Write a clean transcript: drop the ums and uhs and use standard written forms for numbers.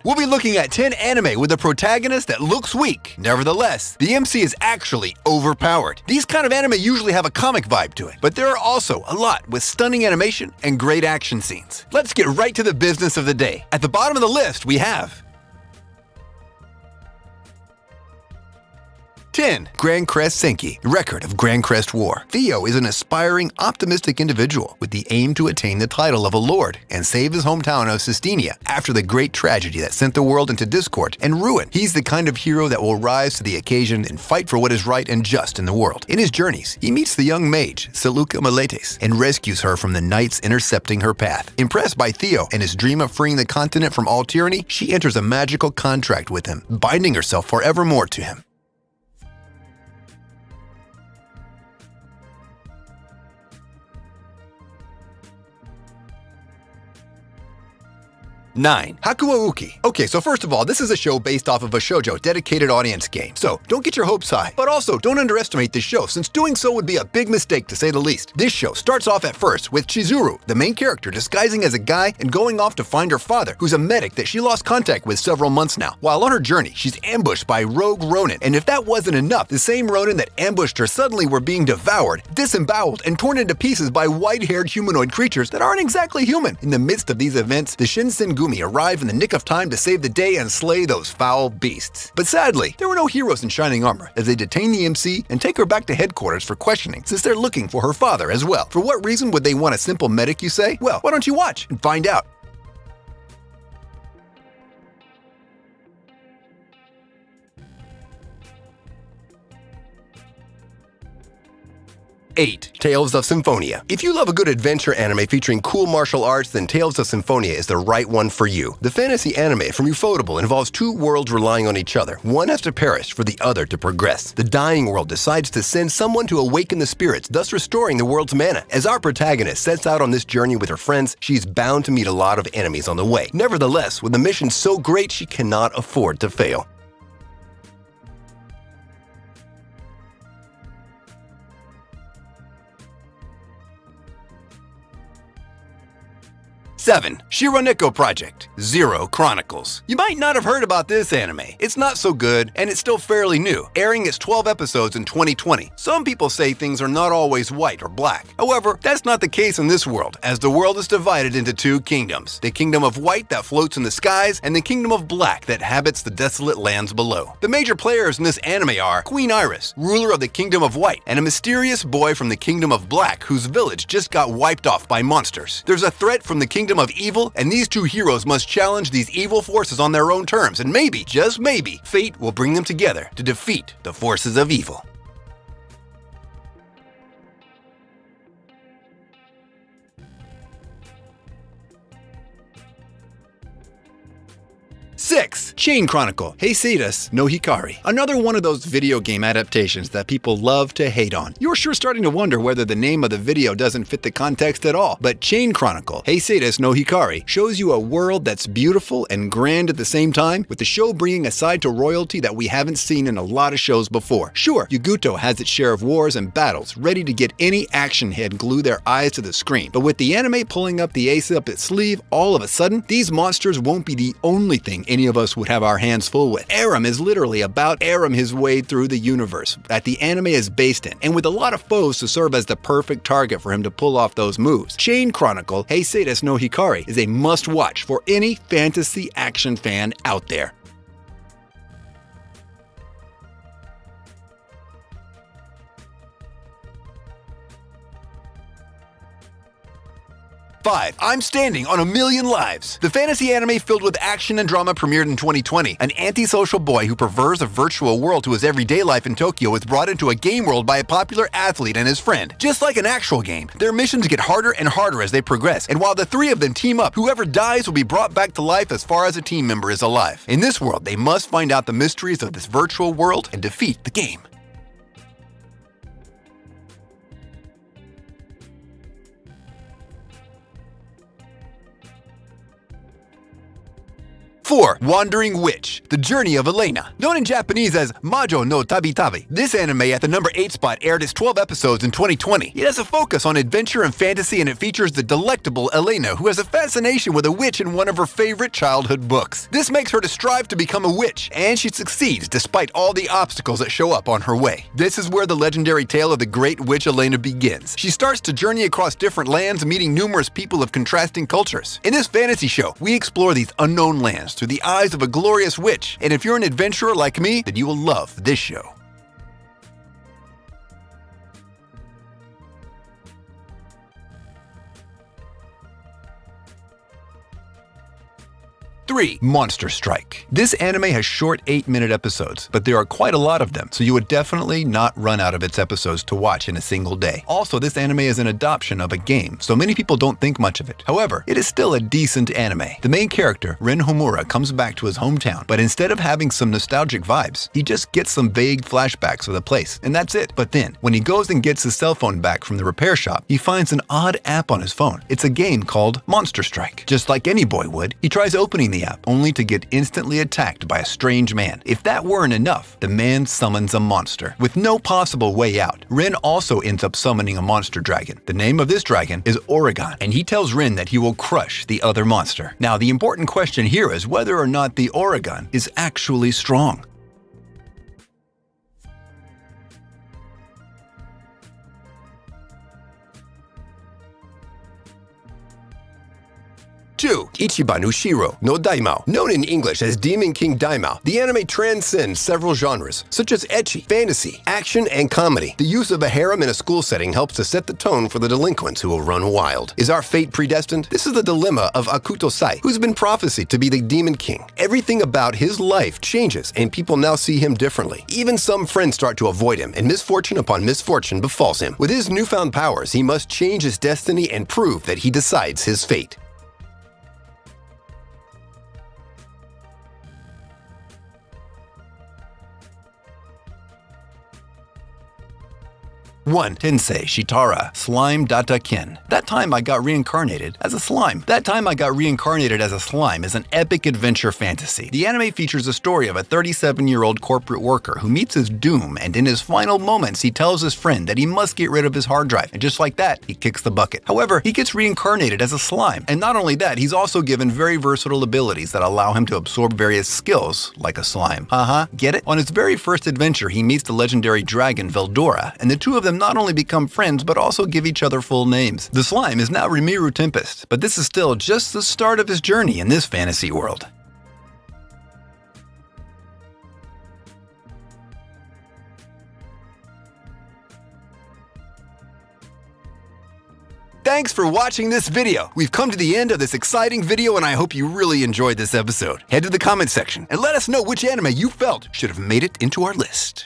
We'll be looking at 10 anime with a protagonist that looks weak. Nevertheless, the MC is actually overpowered. These kind of anime usually have a comic vibe to it, but there are also a lot with stunning animation and great action scenes. Let's get right to the business of the day. At the bottom of the list, we have 10. Grand Crest Senki, Record of Grand Crest War. Theo is an aspiring, optimistic individual with the aim to attain the title of a lord and save his hometown of Sistenia after the great tragedy that sent the world into discord and ruin. He's the kind of hero that will rise to the occasion and fight for what is right and just in the world. In his journeys, he meets the young mage, Seluka Meletes, and rescues her from the knights intercepting her path. Impressed by Theo and his dream of freeing the continent from all tyranny, she enters a magical contract with him, binding herself forevermore to him. 9. Hakuo Uki. Okay, so first of all, this is a show based off of a shoujo dedicated audience game, so don't get your hopes high. But also, don't underestimate this show, since doing so would be a big mistake to say the least. This show starts off at first with Chizuru, the main character, disguising as a guy and going off to find her father, who's a medic that she lost contact with several months now. While on her journey, she's ambushed by rogue Ronin, and if that wasn't enough, the same Ronin that ambushed her suddenly were being devoured, disemboweled, and torn into pieces by white-haired humanoid creatures that aren't exactly human. In the midst of these events, the Shinsengumi arrive in the nick of time to save the day and slay those foul beasts. But sadly, there were no heroes in shining armor, as they detain the MC and take her back to headquarters for questioning, since they're looking for her father as well. For what reason would they want a simple medic, you say? Well, why don't you watch and find out? 8. Tales of Symphonia. If you love a good adventure anime featuring cool martial arts, then Tales of Symphonia is the right one for you. The fantasy anime from Ufotable involves two worlds relying on each other. One has to perish for the other to progress. The dying world decides to send someone to awaken the spirits, thus restoring the world's mana. As our protagonist sets out on this journey with her friends, she's bound to meet a lot of enemies on the way. Nevertheless, with the mission so great, she cannot afford to fail. 7. Shironeko Project Zero Chronicles. You might not have heard about this anime. It's not so good, and it's still fairly new, airing its 12 episodes in 2020. Some people say things are not always white or black. However, that's not the case in this world, as the world is divided into two kingdoms. The kingdom of white that floats in the skies, and the kingdom of black that habits the desolate lands below. The major players in this anime are Queen Iris, ruler of the kingdom of white, and a mysterious boy from the kingdom of black whose village just got wiped off by monsters. There's a threat from the kingdom of evil, and these two heroes must challenge these evil forces on their own terms, and maybe, just maybe, fate will bring them together to defeat the forces of evil. 6. Chain Chronicle Heiseidas no Hikari. Another one of those video game adaptations that people love to hate on. You're sure starting to wonder whether the name of the video doesn't fit the context at all. But Chain Chronicle Heiseidas no Hikari shows you a world that's beautiful and grand at the same time, with the show bringing a side to royalty that we haven't seen in a lot of shows before. Sure, Yuguto has its share of wars and battles, ready to get any action head glue their eyes to the screen. But with the anime pulling up the ace up its sleeve, all of a sudden, these monsters won't be the only thing any of us would have our hands full with. Aram is literally about Aram his way through the universe that the anime is based in, and with a lot of foes to serve as the perfect target for him to pull off those moves. Chain Chronicle Heiseidas no Hikari is a must-watch for any fantasy action fan out there. 5. I'm Standing on a Million Lives. The fantasy anime filled with action and drama premiered in 2020. An antisocial boy who prefers a virtual world to his everyday life in Tokyo is brought into a game world by a popular athlete and his friend. Just like an actual game, their missions get harder and harder as they progress, and while the three of them team up, whoever dies will be brought back to life as far as a team member is alive. In this world, they must find out the mysteries of this virtual world and defeat the game. 4. 4. Wandering Witch, The Journey of Elena. Known in Japanese as Majo no Tabitabi, this anime at the number 8 spot aired its 12 episodes in 2020. It has a focus on adventure and fantasy, and it features the delectable Elena, who has a fascination with a witch in one of her favorite childhood books. This makes her to strive to become a witch, and she succeeds despite all the obstacles that show up on her way. This is where the legendary tale of the great witch Elena begins. She starts to journey across different lands, meeting numerous people of contrasting cultures. In this fantasy show, we explore these unknown lands through the eyes of a glorious witch, and if you're an adventurer like me, then you will love this show. Three. Monster Strike. This anime has short 8-minute episodes, but there are quite a lot of them, so you would definitely not run out of its episodes to watch in a single day. Also, this anime is an adoption of a game, so many people don't think much of it. However, it is still a decent anime. The main character, Ren Homura, comes back to his hometown, but instead of having some nostalgic vibes, he just gets some vague flashbacks of the place, and that's it. But then, when he goes and gets his cell phone back from the repair shop, he finds an odd app on his phone. It's a game called Monster Strike. Just like any boy would, he tries opening the app, only to get instantly attacked by a strange man. If that weren't enough, the man summons a monster. With no possible way out, Ren also ends up summoning a monster dragon. The name of this dragon is Oregon, and he tells Ren that he will crush the other monster. Now, the important question here is whether or not the Oregon is actually strong. 2. Ichiban Ushiro no Daimao. Known in English as Demon King Daimao, the anime transcends several genres, such as ecchi, fantasy, action, and comedy. The use of a harem in a school setting helps to set the tone for the delinquents who will run wild. Is our fate predestined? This is the dilemma of Akuto Sai, who's been prophesied to be the Demon King. Everything about his life changes, and people now see him differently. Even some friends start to avoid him, and misfortune upon misfortune befalls him. With his newfound powers, he must change his destiny and prove that he decides his fate. 1. Tensei Shitara Slime Data Ken. That time I got reincarnated as a slime. Is an epic adventure fantasy. The anime features a story of a 37-year-old corporate worker who meets his doom, and in his final moments he tells his friend that he must get rid of his hard drive, and just like that, he kicks the bucket. However, he gets reincarnated as a slime, and not only that, he's also given very versatile abilities that allow him to absorb various skills like a slime. Get it? On his very first adventure, he meets the legendary dragon Veldora, and the two of them not only become friends, but also give each other full names. The slime is now Rimuru Tempest, but this is still just the start of his journey in this fantasy world. Thanks for watching this video. We've come to the end of this exciting video, and I hope you really enjoyed this episode. Head to the comment section and let us know which anime you felt should have made it into our list.